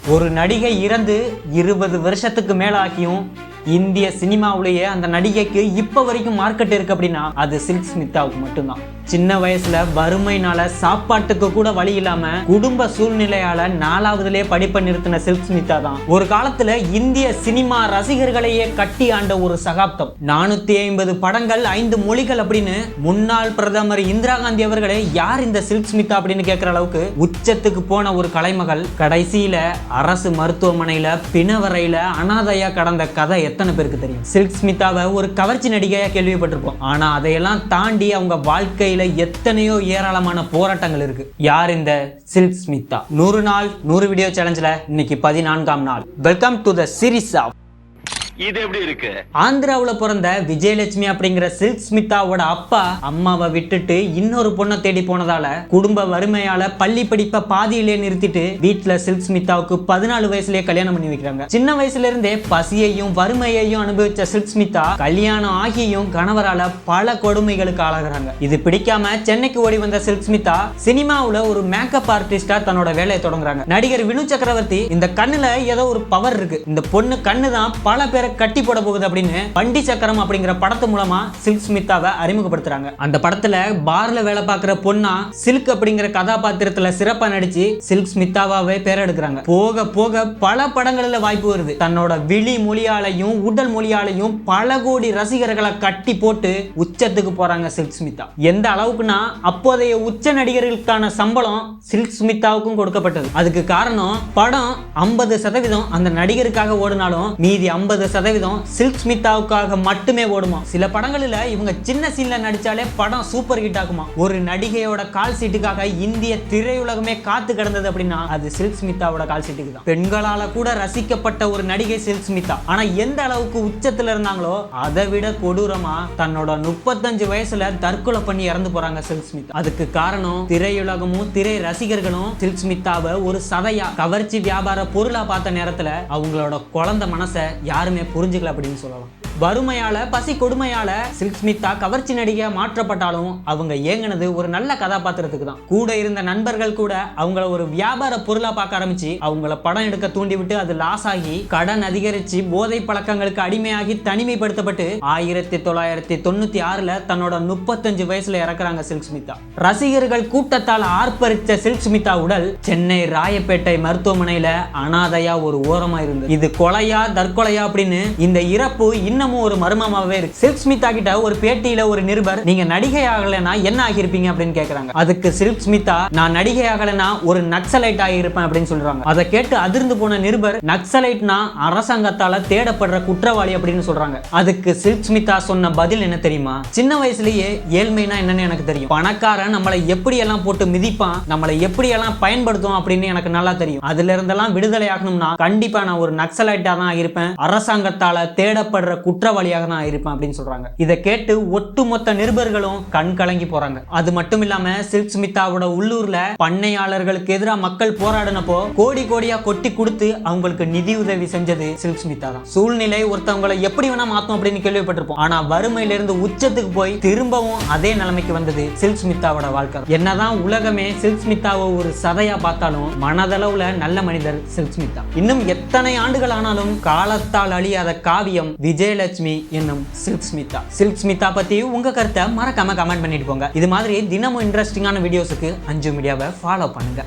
ஒரு நடிகை இறந்து 20 வருஷத்துக்கு மேல ஆகியும் இந்திய சினிமாவிலேயே அந்த நடிகைக்கு இப்ப வரைக்கும் மார்க்கெட் இருக்கு அப்படின்னா அது சில்க் ஸ்மிதாவுக்கு மட்டும்தான். சின்ன வயசுல வறுமைனால சாப்பாட்டுக்கு கூட வழி இல்லாம குடும்ப சூழ்நிலையால 4வதுலயே படிப்பை நிறுத்தின சில்க் ஸ்மிதா தான் ஒரு காலத்துல இந்திய சினிமா ரசிகர்களையே கட்டி ஆண்ட ஒரு சகாப்தம். 450 படங்கள் 5 மொழிகள் அப்படின்னு முன்னாள் பிரதமர் இந்திரா காந்தி அவர்களே யார் இந்த சில்க் ஸ்மிதா அப்படின்னு கேட்கிற அளவுக்கு உச்சத்துக்கு போன ஒரு கலைமகள் கடைசியில அரசு மருத்துவமனையில பிணவரையில அனாதையா கடந்த கதை எத்தனை பேருக்கு தெரியும்? சில்க் ஸ்மிதாவை ஒரு கவர்ச்சி நடிகையா கேள்விப்பட்டிருப்போம். ஆனா அதையெல்லாம் தாண்டி அவங்க வாழ்க்கையில எத்தனையோ ஏராளமான போராட்டங்கள் இருக்கு. யார் இந்த சில்க் ஸ்மிதா? 100 நாள் 100 வீடியோ சேலஞ்சில் இன்னைக்கு 14ஆம் நாள். Welcome to the series of இது எப்படி இருக்கு? ஆந்திராவுல பிறந்த விஜயலட்சுமி அப்படிங்கிற சில்க் ஸ்மிதாவோட அப்பா அம்மாவை விட்டுட்டு இன்னொரு பொண்ணை தேடி போனதால குடும்ப வறுமையால பள்ளி படிப்பை பாதியிலே நிறுத்திட்டு வீட்டுல சில்க் ஸ்மிதாவுக்கு 14 வயசுலயே கல்யாணம் பண்ணி வைக்கிறாங்க. சின்ன வயசுல இருந்தே பசியையும் வறுமையையும் அனுபவிச்ச சில்க் ஸ்மிதா கல்யாணம் ஆகியும் கணவரால பல கொடுமைகளுக்கு ஆளாகிறாங்க. இது பிடிக்காம சென்னைக்கு ஓடி வந்த சில்க் ஸ்மிதா சினிமாவுல ஒரு மேக்கப் ஆர்டிஸ்டா தன்னோட வேலையை தொடங்குறாங்க. நடிகர் வினு சக்கரவர்த்தி இந்த கண்ணுல ஏதோ ஒரு பவர் இருக்கு, இந்த பொண்ணு கண்ணு தான் பல பேரை கட்டி போட போகுது அப்படின்னு வண்டி சக்கரம் அப்படிங்கிற படத்து மூலமா சில்க் ஸ்மிதாவை அறிமுகப்படுத்துறாங்க. அந்த படத்துல பார்ல வேலை பார்க்கிற பொண்ணா சில்க் அப்படிங்கிற கதாபாத்திரத்துல சிறப்பா நடிச்சு சில்க் ஸ்மிதாவாவே பேர் எடுக்கிறாங்க. போக போக பல படங்கள்ல வாய்ப்பு வருது. தன்னோட விழி மொழியாலையும் உடல் மொழியாலையும் பல கோடி ரசிகர்களை கட்டி போட்டு உச்சத்துக்கு போறாங்க சில்க் ஸ்மிதா. எந்த அளவுக்குன்னா அப்போதைய உச்ச நடிகர்களுக்கான சம்பளம் சில்க் ஸ்மிதாவுக்கும் கொடுக்கப்பட்டது. அதுக்கு காரணம் படம் 50% அந்த நடிகருக்காக ஓடினாலும் மீதி 50% சில்க் ஸ்மிதாவுக்காக மட்டுமே ஓடுமா. சில படங்களில் இவங்க சின்ன சீன்ல நடிச்சாலே படம் சூப்பர் ஹிட் ஆகுமா. ஒரு நடிகையோட கால் சீட்டுக்காக இந்திய திரையுலகமே காத்து கிடந்தது அப்படின்னா அது சில்க் ஸ்மிதாவோட கால் சீட்டுக்கு தான். பெண்களால கூட ரசிக்கப்பட்ட ஒரு நடிகை சில்க் ஸ்மிதா. ஆனா எந்த அளவுக்கு உச்சத்துல இருந்தாங்களோ அதை விட கொடூரமா தன்னோட 35 வயசுல தற்கொலை பண்ணி இறந்து போறாங்க சில்க் ஸ்மிதா. அதுக்கு காரணம் திரையுலகமும் திரை ரசிகர்களும் சில்க் ஸ்மிதாவை ஒரு சதையா கவர்ச்சி வியாபார பொருளா பார்த்த நேரத்துல அவங்களோட குழந்தை மனசை யாருமே புரிஞ்சுக்கல அப்படின்னு சொல்லலாம். வறுமையால பசி கொடுமையால சில்க் ஸ்மிதா கவர்ச்சி நடிகையா மாற்றப்பட்டாலும் அவங்க ஏங்கினது ஒரு நல்ல கதாபாத்திரத்துக்கு தான். கூட இருந்த நண்பர்கள் கூட அவங்கள ஒரு வியாபார பொருளா பார்க்க ஆரம்பிச்சு அவங்கள படம் எடுக்க தூண்டி விட்டு அது லாஸ் ஆகி கடன் அதிகரிச்சு போதை பழக்கங்களுக்கு அடிமையாகி தனிமைப்படுத்தப்பட்டு 1996ல தன்னோட 35 வயசுல இறக்குறாங்க சில்க் ஸ்மிதா. ரசிகர்கள் கூட்டத்தால் ஆர்ப்பரித்த சில்க் ஸ்மிதா உடல் சென்னை ராயப்பேட்டை மருத்துவமனையில அனாதையா ஒரு ஓரமா இருந்தது. இது கொலையா தற்கொலையா அப்படின்னு இந்த இறப்பு இன்னும் ஒரு மர்மமாவே இருக்கு. சில்க் ஸ்மிதா கிட்ட ஒரு பேட்டியில ஒரு நிருபர் நீங்க நடிகை ஆகலைன்னா என்ன ஆகியிருப்பீங்க அப்படின்னு கேக்குறாங்க. அதுக்கு சில்க் ஸ்மிதா நான் நடிகை ஆகலைன்னா ஒரு நக்சலைட் ஆகியிருப்பேன் அப்படின்னு சொல்றாங்க. அதை கேட்டு அதிர்ந்து போன நிருபர் நக்சலைட்னா அரசாங்கத்தால தேடப்படுற குற்றவாளி அப்படின்னு சொல்றாங்க. அதுக்கு சில்க் ஸ்மிதா சொன்ன பதில் என்ன தெரியுமா? சின்ன வயசுலயே ஏழ்மைனா என்னன்னு எனக்கு தெரியும், பணக்காரன் நம்மளை எப்படி எல்லாம் போட்டு மிதிப்பான், நம்மளை எப்படி எல்லாம் பயன்படுத்தும் அப்படின்னு எனக்கு நல்லா தெரியும். அதுல இருந்தெல்லாம் விடுதலை ஆகணும்னா கண்டிப்பா நான் ஒரு நக்சலைட்டா தான் இருப்பேன், அரசாங்கத்தால தேடப்படுற குற்றவாளியாக நான் இருப்பேன் அப்படின்னு சொல்றாங்க. இதை கேட்டு ஒட்டுமொத்த நிருபர்களும் கண் கலங்கி போறாங்க. அது மட்டும் இல்லாம சில்க் ஸ்மிதாவோட உள்ளூர்ல பண்ணையாளர்களுக்கு எதிராக மக்கள் போராடினப்போ கோடி கோடியா கொட்டி கொடுத்து அவங்களுக்கு நிதி உதவி செஞ்சது சில்க் ஸ்மிதா தான். சூழ்நிலை ஒருத்தவங்களை எப்படி வேணா மாத்தோம் அப்படின்னு கேள்விப்பட்டிருப்போம். ஆனா வறுமையில இருந்து உச்சத்துக்கு போய் திரும்பவும் அதே நிலைமைக்கு வந்தது சில்க் ஸ்மிதாவோட வாழ்க்கை. என்னதான் உலகமே சில்க் ஸ்மிதாவை ஒரு சதையா பார்த்தாலும் மனதளவுல நல்ல மனிதர் சில்க் ஸ்மிதா. இன்னும் எத்தனை ஆண்டுகள் ஆனாலும் காலத்தால் அழியாத காவியம் விஜயலட்சுமி என்னும் சில்க் ஸ்மிதா. சில்க் ஸ்மிதா பத்தி உங்க கருத்தை மறக்காம கமெண்ட் பண்ணிட்டு போங்க. இது மாதிரி தினமும் இன்ட்ரெஸ்டிங்கான வீடியோஸுக்கு 5 மீடியாவை ஃபாலோ பண்ணுங்க.